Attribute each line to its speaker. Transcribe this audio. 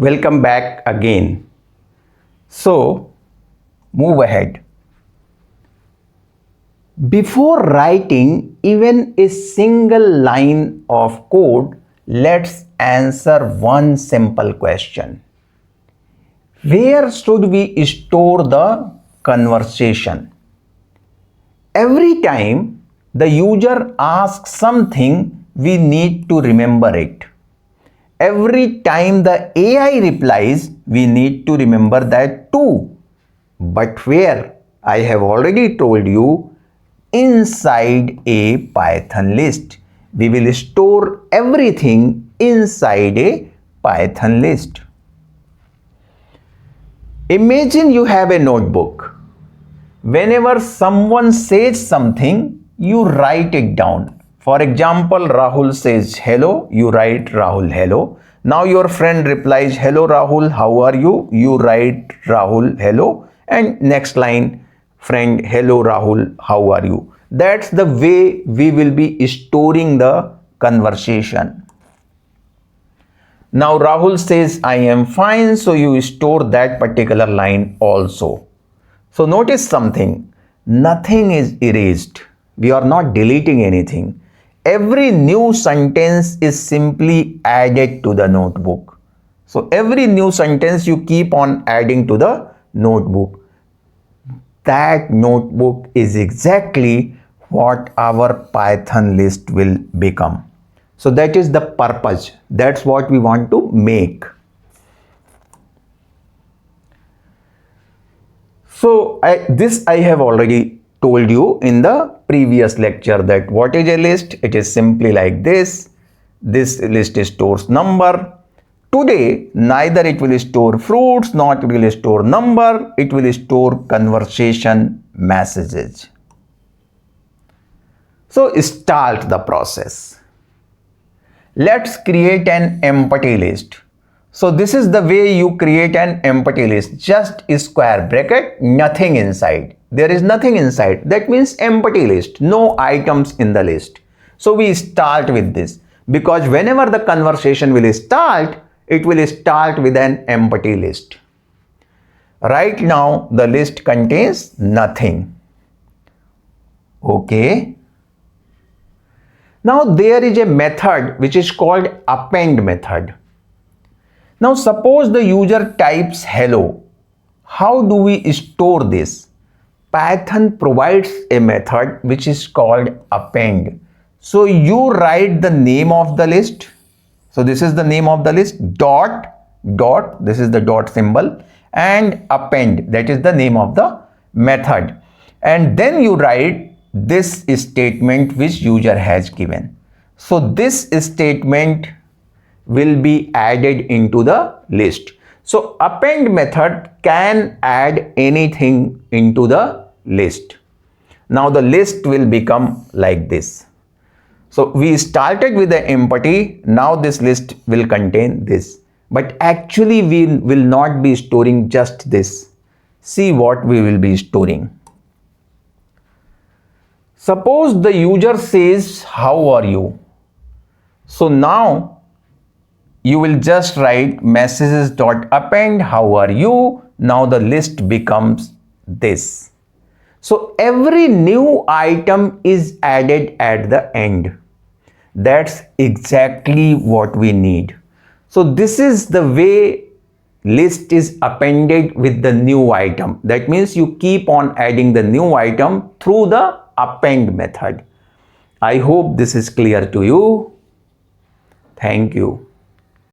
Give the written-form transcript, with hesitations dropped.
Speaker 1: Welcome back again. So, move ahead. Before writing even a single line of code, let's answer one simple question. Where should we store the conversation? Every time the user asks something, we need to remember it. Every time the AI replies, we need to remember that too. But where? I have already told you, inside a Python list. We will store everything inside a Python list. Imagine you have a notebook. Whenever someone says something, you write it down. For example, Rahul says hello, you write Rahul hello. Now your friend replies, hello Rahul, how are you? You write Rahul hello. And next line, friend, hello Rahul, how are you? That's the way we will be storing the conversation. Now Rahul says, I am fine, so you store that particular line also. So notice something, nothing is erased. We are not deleting anything. Every new sentence is simply added to the notebook. So every new sentence you keep on adding to the notebook. That notebook is exactly what our Python list will become. So that is the purpose. That's what we want to make. So this I have already told you in the previous lecture that what is a list? It is simply like this. This list stores number. Today, neither it will store fruits, nor it will store number. It will store conversation messages. So start the process. Let's create an empty list. So this is the way you create an empty list. Just a square bracket, nothing inside. There is nothing inside. That means empty list. No items in the list. So we start with this. Because whenever the conversation will start, it will start with an empty list. Right now, the list contains nothing. Okay. Now there is a method which is called append method. Now suppose the user types hello. How do we store this? Python provides a method which is called append. So you write the name of the list. So this is the name of the list, dot, this is the dot symbol, and append, that is the name of the method. And then you write this statement which user has given. So this statement will be added into the list. So append method can add anything into the list. Now the list will become like this. So we started with the empty. Now this list will contain this. But actually we will not be storing just this. See what we will be storing. Suppose the user says, how are you? So now you will just write messages.append, how are you? Now the list becomes this. So every new item is added at the end. That's exactly what we need. So this is the way list is appended with the new item. That means you keep on adding the new item through the append method. I hope this is clear to you. Thank you.